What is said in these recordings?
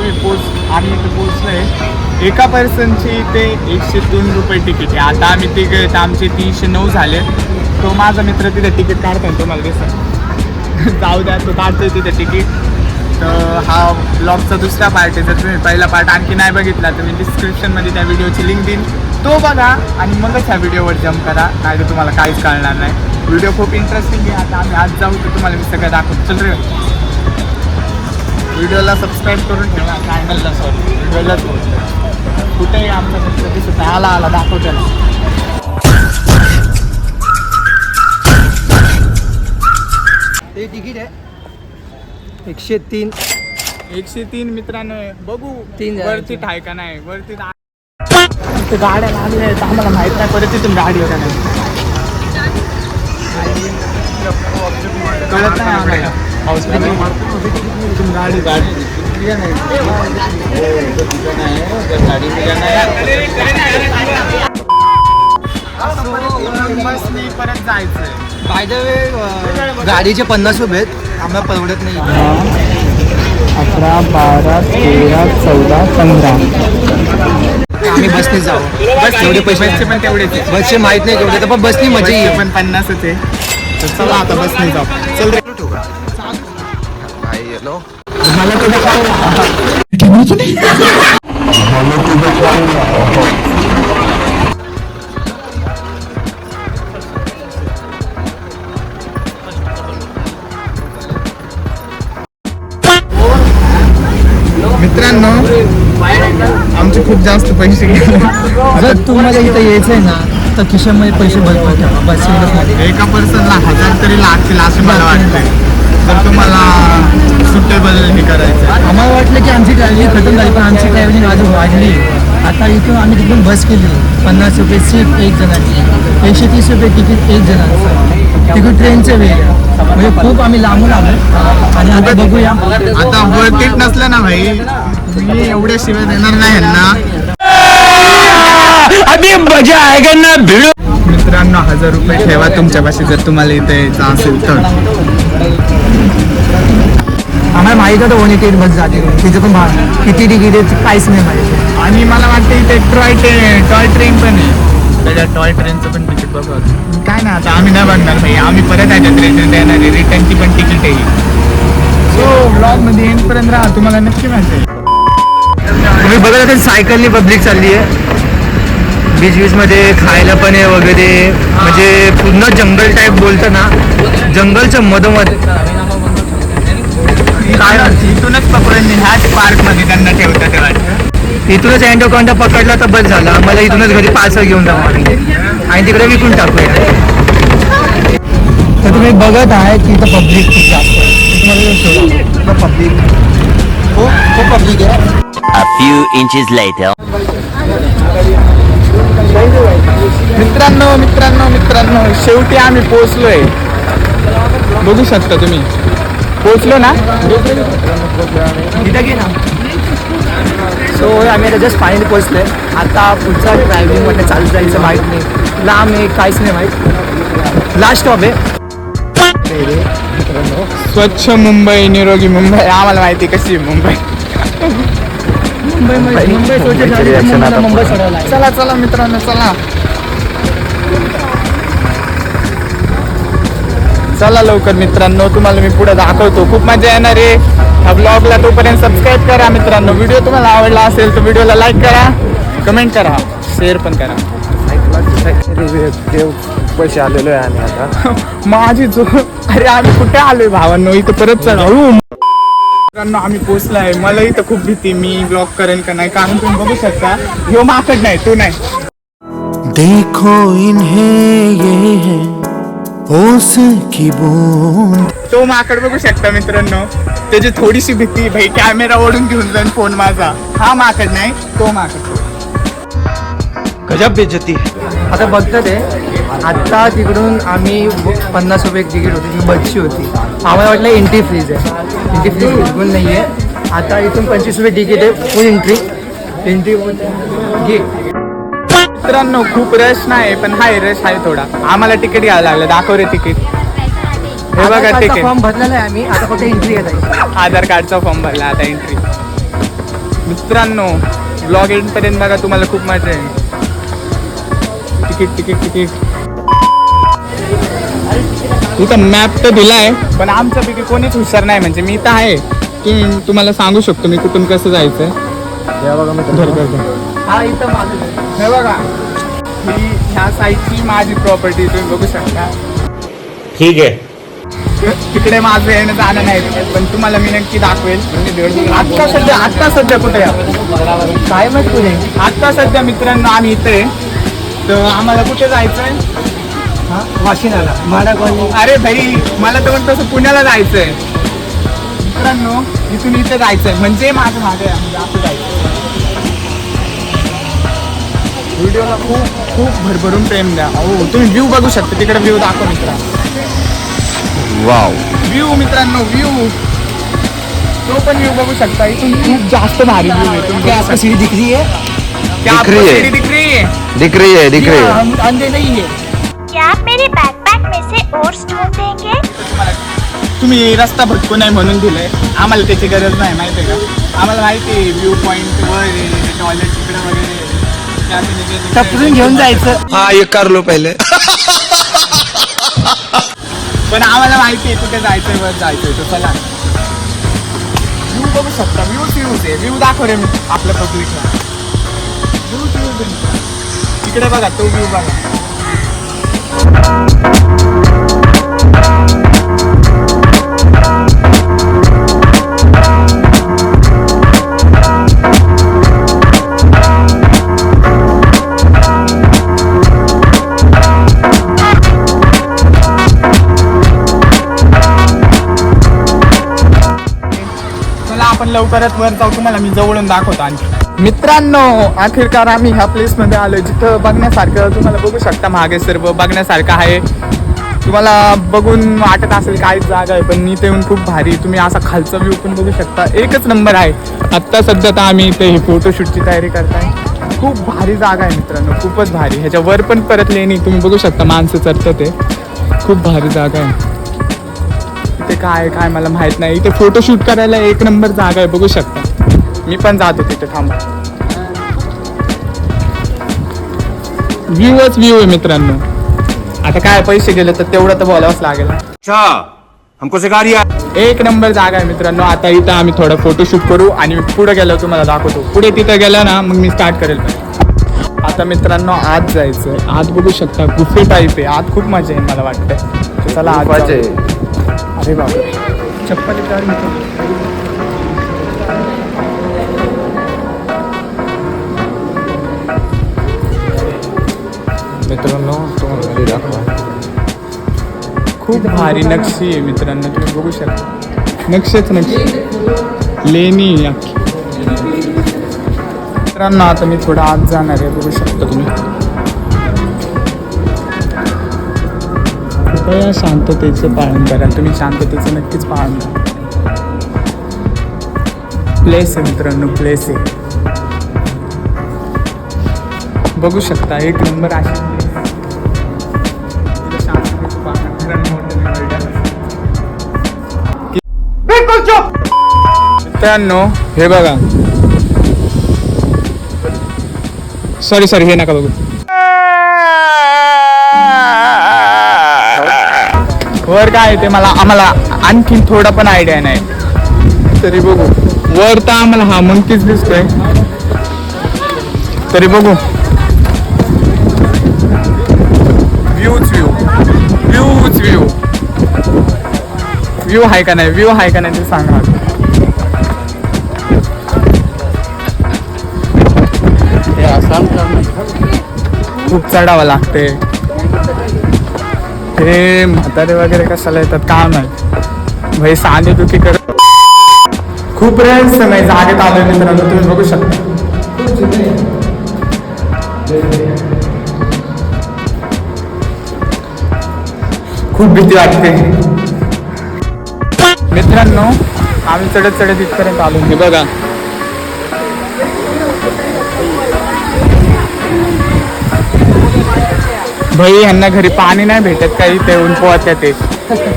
आम्ही इथे पोचलोय. एका पर्सनची ते 102 रुपये तिकीट आहे. आता आम्ही तिघे आमचे 309 झाले. तो माझा मित्र तिथे तिकीट काढताय, तुम्हाला दिसत. जाऊ द्या, तो काढतोय तिथे तिकीट. तर हा ब्लॉगचा दुसरा पार्ट आहे. जर तुम्ही पहिला पार्ट आणखी नाही बघितला तर मी डिस्क्रिप्शनमध्ये त्या व्हिडिओची लिंक देईन, तो बघा आणि मगच ह्या व्हिडिओवर जम्प करा, नाही तर तुम्हाला काहीच कळणार नाही. व्हिडिओ खूप इंटरेस्टिंग आहे. आता आम्ही आज जाऊ तर तुम्हाला मी सगळं दाखवतो. चल रे, व्हिडिओला सबस्क्राईब करून ठेवा. चॅनलला सॉरी व्हिडिओलाच बोलतो. कुठेही आमचा मित्र दिसत आहे. आला दाखव त्याला. ते तिकीट आहे 103 मित्रांनो. बघू 3 वरती ठाय का नाही. वरती गाड्या लागल्या आहेत, आम्हाला माहित नाही परत तिथून गाडी होता नाही कळत नाही आम्हाला. गाडी बसने परत जायचंय. बाय द वे गाडीचे 50 रुपये आहेत, आम्हाला परवडत नाही. 11, 12, 13, 14, 15. आम्ही बसने जाऊ. बस एवढे पैसे पण तेवढेच. बसचे माहित नाही तेवढे, तर पण बसनी मजा येईल. पण 50च आहे. तर चला आता बसने जाऊ. चल रे. मला मित्रांनो, आमचे खूप जास्त पैसे गेले. जर तुम्हाला इथं यायचंय ना तर खिशामध्ये पैसे भरपूर ठेवा. बस एका पर्सनला 1000 तरी लागतील असं मला वाटतंय. तर तुम्हाला सुटेबल हे करायचं. आम्हाला वाटलं की आमची ट्रॅव्हलिंग खतम झाली, पण आमची ट्रॅव्हलिंग अजून वाढली. आता इथून आम्ही तिकडून बस केली. 50 रुपये सीट एक जणांची, 130 रुपये तिकीट एक जणांचं. तिकडून ट्रेनचं वेळ म्हणजे खूप आम्ही लांबून आलो. आणि आता बघूया, आता वरतीच नसलं ना भाई, मी एवढ्या शिवाय देणार नाही ना. मित्रांनो, 1000 रुपये ठेवा तुमच्यापाशी जर तुम्हाला इथे यायचं असेल तर. आम्हाला माहिती होतं 188 बस जाते, तिचं पण भाव किती तिकीट आहे काहीच नाही माहिती. आणि मला वाटतं इथे टॉय ट्रेन पण आहे. त्याच्या टॉय ट्रेनचं पण तिकीट बघा. काय ना, आता आम्ही नाही बघणार भाई, आम्ही परत ह्याच्या ट्रेन येणार आहे. रिटर्नची पण तिकीट आहे. सो ब्लॉगमध्ये एंडपर्यंत राहा, तुम्हाला नक्की माहिती आहे. तुम्ही बघत आता सायकलनी पब्लिक चालली आहे. बीच मध्ये खायला पण आहे वगैरे, म्हणजे पूर्ण जंगल टाईप बोलतं ना, जंगलच्या मधोमध. काय इथूनच पकडून ह्याच पार्कमध्ये त्यांना ठेवतात ते वाटतं. इथूनच अँडोकॉन्डा पकडला तर बस झाला. आम्हाला इथूनच घरी पार्सल घेऊन जावं आणि तिकडे विकून टाकूया. तर तुम्ही बघत आहे की इथं पब्लिक खूप जास्त आहे. पब्लिक खूप पब्लिक आहे. A few inches later. मित्रांनो, शेवटी आम्ही पोहोचलोय. बघू शकता तुम्ही, पोहोचलो ना. इथं घे ना. सो आम्ही आता जस्ट फायनली पोहोचलोय. आता पुढचा ट्रॅव्हलिंग मध्ये चालू जायचं माहीत नाही, लांब आहे काहीच नाही माहीत. लास्ट स्टॉप आहे स्वच्छ मुंबई, निरोगी मुंबई. आम्हाला माहिती कशी आहे मुंबई. मुंबई सोडायला. चला मित्रांनो, चला लवकर मित्रांनो, तुम्हाला मी पुढे दाखवतो. खूप मजा येणार आहे ह्या ब्लॉगला. तोपर्यंत सबस्क्राईब करा मित्रांनो. व्हिडिओ तुम्हाला आवडला असेल तर व्हिडिओला लाईक करा, कमेंट करा, शेअर पण करा. देव पैसे आलेलो आहे आणि आता माझी अरे आम्ही कुठे आलोय भावांनो, इथं परत चढू. मित्रांनो, आम्ही पोचलाय. मला इथं खूप भीती, मी ब्लॉग करेन का नाही, कारण तुम्ही बघू शकता ह्यो माकड नाही, तू नाही. देखो इन्हें ये है ओस की बूंद. तो माकड बघू शकता मित्रांनो. त्याची थोडीशी भीती, भाई कॅमेरा ओढून घेऊन जाईन फोन माझा. हा माकड नाही, तो माकड. गजब बेइज्जती. आता बघतात ते आत्ता तिकडून आम्ही 50 रुपये तिकीट होती, ती बसची होती. आम्हाला वाटलं एंट्री फ्रीज आहे. एंट्री फ्रीज बिलकुल नाही आहे. आता इथून 25 रुपये तिकीट आहे, फुल एंट्री घे. मित्रांनो, खूप रश नाही पण हाय रश आहे थोडा. आम्हाला तिकीट घ्यायला लागलं. दाखव रे तिकीट. हे बघा तिकीट. फॉर्म भरलेला आहे आम्ही. आता फक्त एंट्री आहे. आधार कार्डचा फॉर्म भरला, आता एंट्री. मित्रांनो ब्लॉग एंड पर्यंत बघा, तुम्हाला खूप मजा येईल. तिकीट इथं मॅप तर दिलाय, पण आमच्यापैकी कोणीच हुशार नाही. म्हणजे मी तर आहे, तुम्हाला सांगू शकतो मी कुठून कसं जायचंय. हा इथं माझं हे बघा, ही ह्या साईडची माझी प्रॉपर्टी तुम्ही बघू शकता. ठीक आहे. तिकडे माझं येणं जाणं नाही, पण तुम्हाला मी नक्की दाखवेल. आत्ता सध्या कुठे आहे? काय माहित पुढे. आत्ता सध्या मित्रांनो आम्ही इथे, तर आम्हाला कुठे जायचंय? हा वाशिनाला माडा कॉलनी. अरे भाई, मला तर म्हणतो असं पुण्याला जायचंय. मित्रांनो इथून इथे जायचंय, म्हणजे माझं मागे आहे, म्हणजे असं जायचं. व्हिडिओला खूप भरभरून प्रेम द्या. हो, तुम्ही व्ह्यू बघू शकता, तिकडे व्ह्यू दाखव मित्रांनो. वाव. व्ह्यू मित्रांनो, व्ह्यू तो पण व्ह्यू बघू शकता. इथून खूप जास्त भारी व्ह्यू आहे. तुम्ही क्या आपको सीढ़ी दिख रही है? क्या आपको दिख रही है. सीढ़ी दिख रही है? दिख रही है. हम अंधे नहीं है. क्या आप मेरे बैकपैक में से ओट्स ढूंढ देंगे? तुम्ही रस्ता भटकू नाही म्हणून दिलंय, आम्हाला त्याची गरज नाही. माहिती आहे का, आम्हाला माहिती आहे व्ह्यू पॉईंट वर टॉयलेट तिकडे वगैरे टपरून घेऊन जायचं. हाँ ये कर लो पहले. पण आम्हाला माहिती आहे कुठे जायचंय, वर जायचंय. तर चला व्ह्यू बघू शकता. व्ह्यूज आहे. व्ह्यू दाखव रे आपल्या पब्लिकला. व्ह्यू तिकडे बघा, तो व्ह्यू बघा. आपण लवकरच वर जाऊ, तुम्हाला मी जवळून दाखवतो. आणखी मित्रांनो अखेरकार आम्ही ह्या प्लेसमध्ये आलो, जिथं बघण्यासारखं तुम्हाला बघू शकता. मागे सर्व बघण्यासारखं आहे. तुम्हाला बघून वाटत असेल काय जागा आहे, पण इथे येऊन खूप भारी. तुम्ही असा खालचा व्ह्यू पण बघू शकता, एकच नंबर आहे. आत्ता सध्या तर आम्ही इथे ही फोटोशूटची तयारी करताय. खूप भारी जागा आहे मित्रांनो, खूपच भारी. ह्याच्या वर पण परत लेणी तुम्ही बघू शकता, माणसं चढतात. ते खूप भारी जागा आहे. इथे काय मला माहित नाही. इथे फोटोशूट करायला एक नंबर जागा आहे, बघू शकता. मी पण जातो तिथे. थांबा, व्ह्यू आहे मित्रांनो. आता काय पैसे गेले तर तेवढं तर बोलावंच लागेल. हमको सिखा रिया. एक नंबर जागा आहे मित्रांनो. आता इथं आम्ही थोडं फोटोशूट करू आणि पुढे गेलो तुम्हाला दाखवतो. पुढे तिथं गेलं ना मग मी स्टार्ट करेल. आता मित्रांनो आत जायचं. आत बघू शकता, गुफे टाईप आहे. आत खूप मजा येईल मला वाटतंय. चला आत जाऊ. अरे बाबा, चप्पल इथं मित्रांनो तुम्हाला दाखवा. खूप भारी नक्षी आहे मित्रांनो, तुम्ही बघू शकता. नक्षीच लेणी अख्खी. मित्रांनो आता मी थोडं आत जाणार आहे, बघू शकता तुम्ही. कृपया शांततेचं पालन करा. तुम्ही शांततेचं नक्कीच पालन करा. प्लेस आहे मित्रांनो, प्लेस आहे. बघू शकता एक नंबर आहे. मित्रांनो हे बघा. सॉरी हे नका बघू. वर काय ते आम्हाला आणखीन थोडा पण आयडिया नाही. तरी बघू. वर तर आम्हाला हा मंकीच दिसतोय. तरी बघू. व्ह्यू आहे का नाही, व्ह्यू आहे का नाही ते सांगा. खूप चढावं लागते. हे म्हातारे वगैरे कशाला येतात काय माहिती. भाई सांगे दुखी करत. खूप रहस्यमय जागेत आलोय मित्रांनो, तुम्ही बघू शकता. खूप भीती वाटते मित्रांनो. आम्ही चढत इथपर्यंत आलो. हे बघा, भाई यांना घरी पाणी नाही भेटत काही, ते येऊन पोहत्या. ते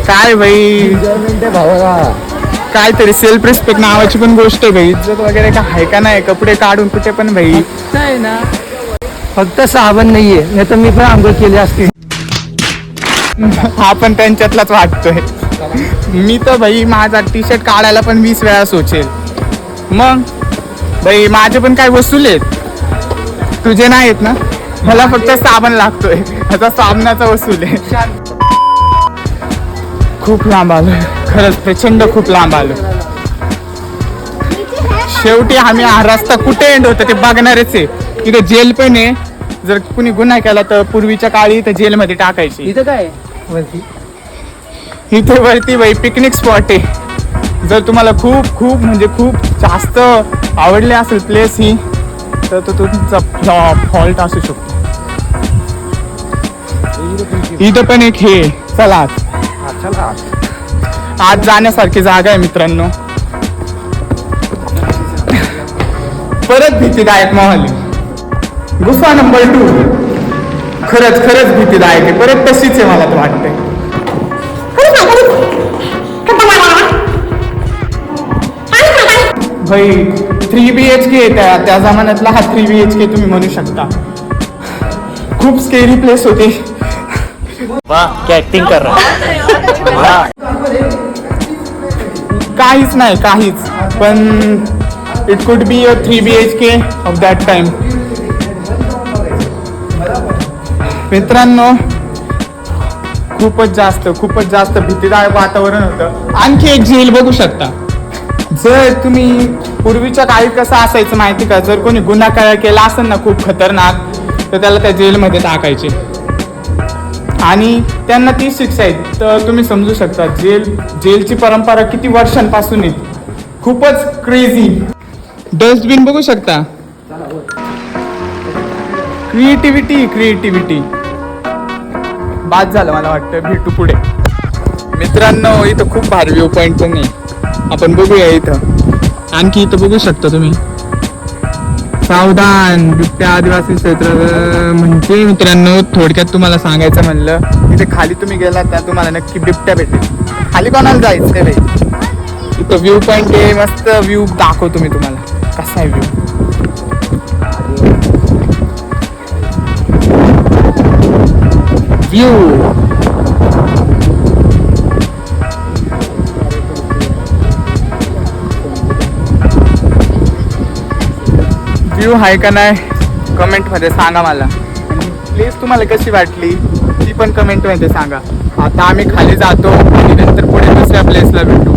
काय भाई, काहीतरी सेल्फ रिस्पेक्ट नावाची पण गोष्ट आहे भाई. इज्जत वगैरे का आहे का नाही, कपडे काढून कुठे पण भाई. फक्त आहे ना, फक्त साबण नाहीये, नाही तर मी पण आंघोळ केली असती. हा पण त्यांच्यातलाच वाटतोय. मी तर भाई माझा टी शर्ट काढायला पण 20 वेळा सोचेल. मग भाई माझे पण काय वसूल आहेत, तुझे नाही आहेत ना. मला फक्त साबण लागतोय, ह्याचा साबणाचा वसूल आहे. खूप लांब आलो खरंच, प्रचंड खूप लांब आलो. शेवटी आम्ही हा रस्ता कुठे एंड होतं ते बघणारच आहे. इथे जेल पण आहे, जर कुणी गुन्हा केला तर पूर्वीच्या काळी इथं जेलमध्ये टाकायची. इथं काय आहे वरती? इथे वरती बाई पिकनिक स्पॉट आहे. जर तुम्हाला खूप खूप म्हणजे खूप जास्त आवडली असेल प्लेस ही, तर तो तुमचा फॉल्ट असू शकतो. इथं पण एक हे चला आज जाण्यासारखी जागा आहे मित्रांनो. परत भीतीदायक माहोल आहे. गुफा नंबर 2 खरंच भीतीदायक आहे. परत तशीच आहे मला तर वाटतंय. भाई 3 BHK त्या जमान्यातला हा 3 BHK तुम्ही म्हणू शकता. खूप स्केरी प्लेस होती. क्या एक्टिंग कर रहा है. काहीच नाही काहीच, पण it could be a 3 BHK of that time. मित्रांनो खूपच जास्त भीतीदायक वातावरण होतं. आणखी एक जेल बघू शकता. जर तुम्ही पूर्वीच्या काळी कसं असायचं माहिती का, जर कोणी गुन्हा केला असेल ना खूप खतरनाक, तर त्याला त्या जेलमध्ये टाकायचे आणि त्यांना ती शिक्षा आहे. तर तुम्ही समजू शकता जेलची परंपरा किती वर्षांपासून आहे. खूपच क्रेझी. डस्टबिन बघू शकता. क्रिएटिव्हिटी बाद झालं मला वाटतं. भेटू पुढे. मित्रांनो इथं खूप भारी व्ह्यू पॉईंट पण आहे, आपण बघूया. इथं आणखी इथं बघू शकता तुम्ही, सावधान बिबट्या आदिवासी क्षेत्र. म्हणजे मित्रांनो थोडक्यात तुम्हाला सांगायचं म्हणलं, इथे खाली तुम्ही गेलात तर तुम्हाला नक्की बिबट्या भेटेल. खाली कोणाला जायचं भाई. इथं व्ह्यू पॉईंट आहे, मस्त व्ह्यू दाखवतो मी तुम्हाला कसा आहे व्ह्यू. व्ह्यू आहे का नाही कमेंटमध्ये सांगा मला. आणि प्लेस तुम्हाला कशी वाटली ती पण कमेंटमध्ये सांगा. आता आम्ही खाली जातो आणि नंतर पुढे दुसऱ्या प्लेसला भेटू.